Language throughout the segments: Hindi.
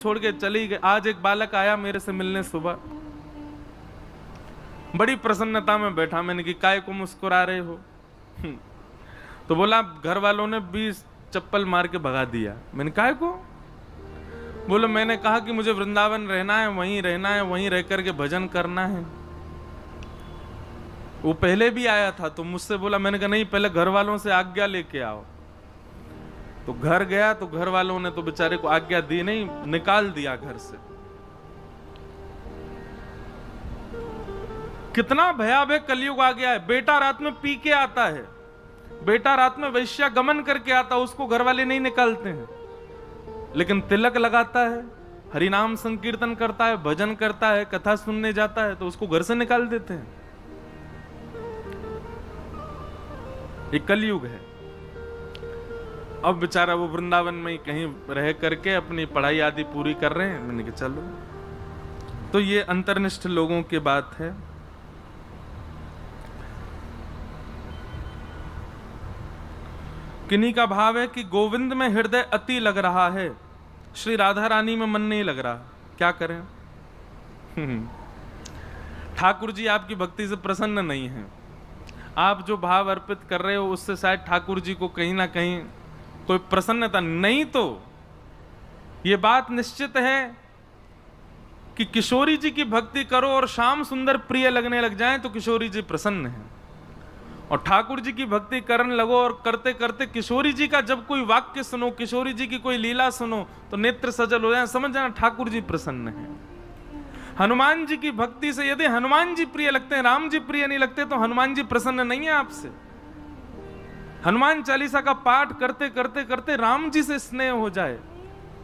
छोड़ के चली गई। आज एक बालक आया मेरे से मिलने सुबह, बड़ी प्रसन्नता में बैठा। मैंने कि काय को मुस्कुरा रहे हो? तो बोला घर वालों ने 20 चप्पल मार के भगा दिया। मैंने काय को? बोलो मैंने कहा कि मुझे वृंदावन रहना है, वहीं रहना है, वहीं रह करके भजन करना है। वो पहले भी आया था तो मुझसे बोला, मैंने कहा नहीं, पहले घर वालों से आज्ञा लेके आओ। तो घर गया तो घर वालों ने तो बेचारे को आज्ञा दी नहीं, निकाल दिया घर से। कितना भयावह कलयुग आ गया है। बेटा रात में पी के आता है, बेटा रात में वैश्या गमन करके आता है, उसको घर वाले नहीं निकालते हैं। लेकिन तिलक लगाता है, हरिनाम संकीर्तन करता है, भजन करता है, कथा सुनने जाता है, तो उसको घर से निकाल देते हैं। ये कलयुग है। अब बेचारा वो वृंदावन में ही कहीं रह करके अपनी पढ़ाई आदि पूरी कर रहे हैं। मैंने कहा चलो, तो ये अंतर्निष्ठ लोगों की बात है। किन्हीं का भाव है कि गोविंद में हृदय अति लग रहा है, श्री राधा रानी में मन नहीं लग रहा, क्या करें? ठाकुर जी आपकी भक्ति से प्रसन्न नहीं है। आप जो भाव अर्पित कर रहे हो उससे शायद ठाकुर जी को कहीं ना कहीं कोई प्रसन्नता नहीं। तो ये बात निश्चित है कि किशोरी जी की भक्ति करो और श्याम सुंदर प्रिय लगने लग जाएं तो किशोरी जी प्रसन्न हैं, और ठाकुर जी की भक्ति करने लगो और करते करते किशोरी जी का जब कोई वाक्य सुनो, किशोरी जी की कोई लीला सुनो तो नेत्र सजल हो जाए, समझ जाना ठाकुर जी प्रसन्न हैं। हनुमान जी की भक्ति से यदि हनुमान जी प्रिय लगते हैं, राम जी प्रिय नहीं लगते, तो हनुमान जी प्रसन्न नहीं है आपसे। हनुमान चालीसा का पाठ करते करते करते राम जी से स्नेह हो जाए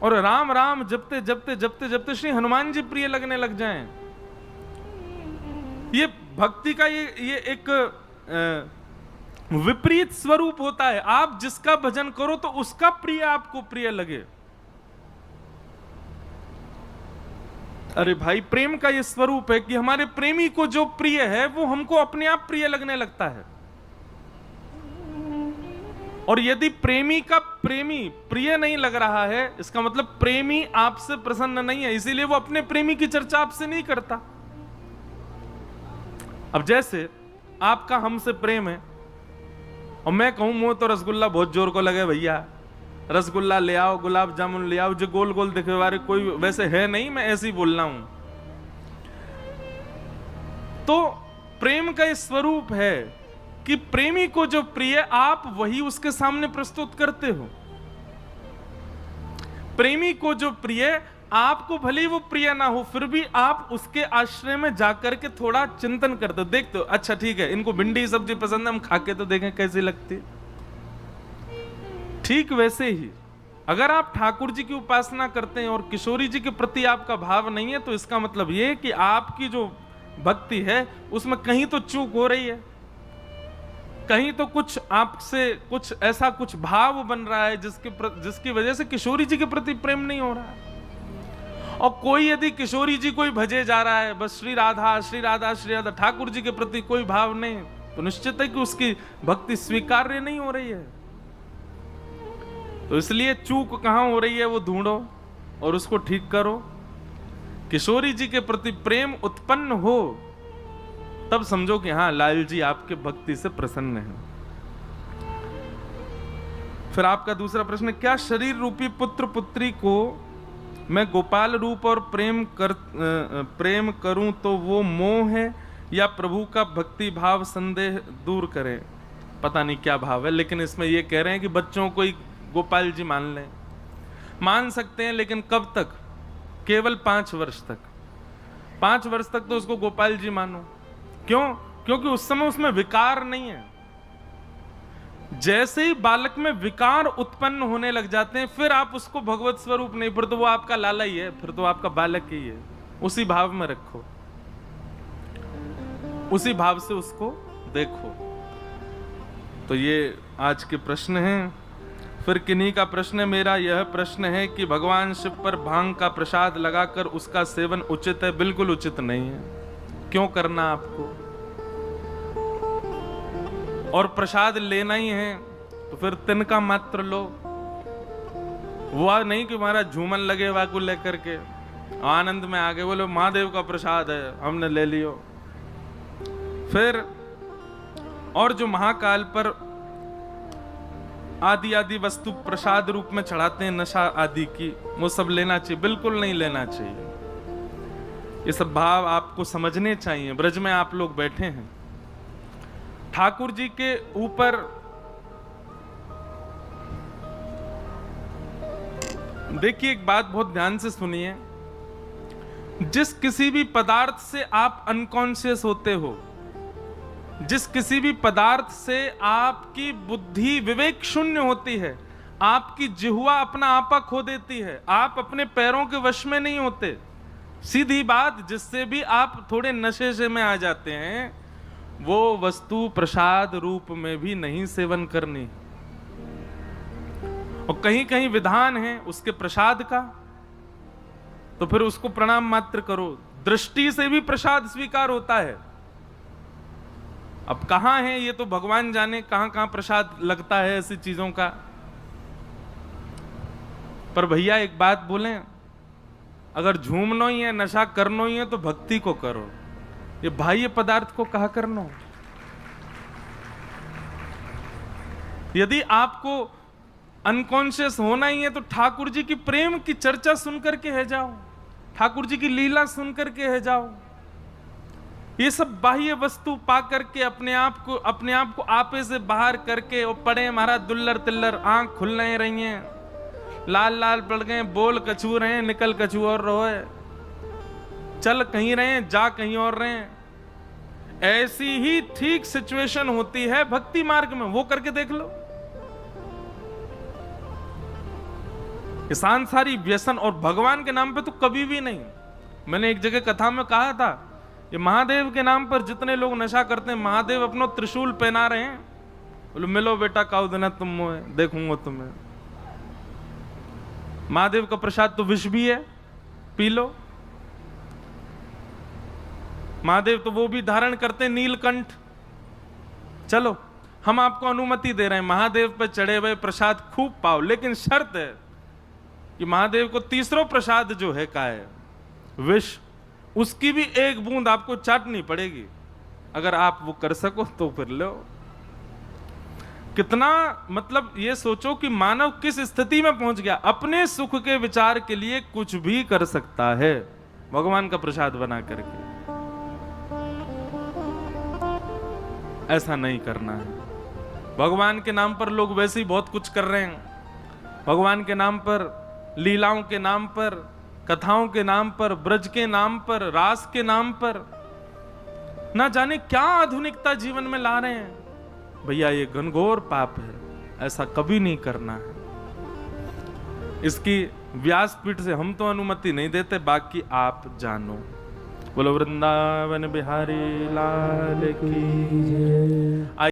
और राम राम जपते जपते जपते जपते श्री हनुमान जी प्रिय लगने लग जाएं। ये भक्ति का ये एक विपरीत स्वरूप होता है। आप जिसका भजन करो तो उसका प्रिय आपको प्रिय लगे। अरे भाई, प्रेम का ये स्वरूप है कि हमारे प्रेमी को जो प्रिय है वो हमको अपने आप प्रिय लगने लगता है। और यदि प्रेमी का प्रेमी प्रिय नहीं लग रहा है, इसका मतलब प्रेमी आपसे प्रसन्न नहीं है, इसीलिए वो अपने प्रेमी की चर्चा आपसे नहीं करता। अब जैसे आपका हमसे प्रेम है और मैं कहूं मुंह तो रसगुल्ला बहुत जोर को लगे, भैया रसगुल्ला ले आओ, गुलाब जामुन ले आओ, जो गोल गोल दिखे वाले कोई वैसे है नहीं, मैं ऐसे ही बोल रहा हूं। तो प्रेम का इस स्वरूप है कि प्रेमी को जो प्रिय आप वही उसके सामने प्रस्तुत करते हो। प्रेमी को जो प्रिय आपको भले वो प्रिय ना हो, फिर भी आप उसके आश्रय में जाकर के थोड़ा चिंतन करते हो, देखते हो अच्छा ठीक है इनको भिंडी सब्जी पसंद है, हम खा के तो देखें कैसी लगती। ठीक वैसे ही अगर आप ठाकुर जी की उपासना करते हैं और किशोरी जी के प्रति आपका भाव नहीं है, तो इसका मतलब यह कि आपकी जो भक्ति है उसमें कहीं तो चूक हो रही है, कहीं तो कुछ आपसे कुछ ऐसा कुछ भाव बन रहा है जिसकी वजह से किशोरी जी के प्रति प्रेम नहीं हो रहा है। और कोई यदि किशोरी जी कोई भजे जा रहा है, बस श्री राधा श्री राधा श्री राधा, ठाकुर जी के प्रति कोई भाव नहीं, तो निश्चित है कि उसकी भक्ति स्वीकार्य नहीं हो रही है। तो इसलिए चूक कहां हो रही है वो ढूंढो और उसको ठीक करो। किशोरी जी के प्रति प्रेम उत्पन्न हो तब समझो कि हाँ लाल जी आपके भक्ति से प्रसन्न हैं। फिर आपका दूसरा प्रश्न, क्या शरीर रूपी पुत्र पुत्री को मैं गोपाल रूप और प्रेम करूं तो वो मोह है या प्रभु का भक्ति भाव संदेह दूर करे? पता नहीं क्या भाव है, लेकिन इसमें ये कह रहे हैं कि बच्चों को ही गोपाल जी मान लें। मान सकते हैं, लेकिन कब तक? केवल 5 वर्ष तक। 5 वर्ष तक तो उसको गोपाल जी मानो। क्यों? क्योंकि उस समय उसमें विकार नहीं है। जैसे ही बालक में विकार उत्पन्न होने लग जाते हैं, फिर आप उसको भगवत स्वरूप नहीं, फिर तो वो आपका लाला ही है, फिर तो आपका बालक ही है। उसी भाव में रखो, उसी भाव से उसको देखो। तो ये आज के प्रश्न हैं। फिर किन्हीं का प्रश्न है, मेरा यह प्रश्न है कि भगवान शिव पर भांग का प्रसाद लगाकर उसका सेवन उचित है? बिल्कुल उचित नहीं है। क्यों करना आपको? और प्रसाद लेना ही है तो फिर तिनका मात्र लो। वो नहीं कि हमारा झूमन लगे हुआ को लेकर के आनंद में आगे बोले महादेव का प्रसाद है हमने ले लियो। फिर और जो महाकाल पर आदि आदि वस्तु प्रसाद रूप में चढ़ाते हैं नशा आदि की, वो सब लेना चाहिए? बिल्कुल नहीं लेना चाहिए। ये सब भाव आपको समझने चाहिए। ब्रज में आप लोग बैठे हैं, ठाकुर जी के ऊपर देखिए एक बात बहुत ध्यान से सुनिए। जिस किसी भी पदार्थ से आप अनकॉन्शियस होते हो, जिस किसी भी पदार्थ से आपकी बुद्धि विवेक शून्य होती है, आपकी जिह्वा अपना आपा खो देती है, आप अपने पैरों के वश में नहीं होते, सीधी बात, जिससे भी आप थोड़े नशे से में आ जाते हैं, वो वस्तु प्रसाद रूप में भी नहीं सेवन करनी। और कहीं कहीं विधान है उसके प्रसाद का, तो फिर उसको प्रणाम मात्र करो। दृष्टि से भी प्रसाद स्वीकार होता है। अब कहां है ये तो भगवान जाने, कहां कहां प्रसाद लगता है ऐसी चीजों का। पर भैया एक बात बोलें, अगर झूमना ही है, नशा करना ही है, तो भक्ति को करो। ये बाह्य पदार्थ को कहा करना। यदि आपको अनकॉन्शियस होना ही है तो ठाकुर जी की प्रेम की चर्चा सुनकर के है जाओ, ठाकुर जी की लीला सुनकर के है जाओ। ये सब बाह्य वस्तु पा करके अपने आप को आपे से बाहर करके वो पड़े महाराज दुल्लर तिल्लर, आंख खुल नहीं रही हैं, लाल लाल पड़ गए, बोल कछू रहे हैं, निकल कछू और रोए, चल कहीं रहे हैं, जा कहीं और रहे हैं। ऐसी ही ठीक सिचुएशन होती है भक्ति मार्ग में, वो करके देख लो। सांसारी व्यसन और भगवान के नाम पे तो कभी भी नहीं। मैंने एक जगह कथा में कहा था, ये महादेव के नाम पर जितने लोग नशा करते हैं, महादेव अपनो त्रिशूल पहना रहे हैं, बोलो मिलो बेटा काउ देना तुम मोए, देखूंगा तुम्हें। महादेव का प्रसाद तो विष भी है, पी लो। महादेव तो वो भी धारण करते हैं नीलकंठ। चलो हम आपको अनुमति दे रहे हैं, महादेव पे चढ़े हुए प्रसाद खूब पाओ, लेकिन शर्त है कि महादेव को तीसरा प्रसाद जो है का है विष, उसकी भी एक बूंद आपको चाटनी पड़ेगी। अगर आप वो कर सको तो फिर लो। कितना मतलब ये सोचो कि मानव किस स्थिति में पहुंच गया, अपने सुख के विचार के लिए कुछ भी कर सकता है भगवान का प्रसाद बना करके। ऐसा नहीं करना है। भगवान के नाम पर लोग वैसे ही बहुत कुछ कर रहे हैं। भगवान के नाम पर, लीलाओं के नाम पर, कथाओं के नाम पर, ब्रज के नाम पर, रास के नाम पर, ना जाने क्या आधुनिकता जीवन में ला रहे हैं। भैया ये घनघोर पाप है, ऐसा कभी नहीं करना है। इसकी व्यासपीठ से हम तो अनुमति नहीं देते, बाकी आप जानो। बोलो वृंदावन बिहारी लाल की जय।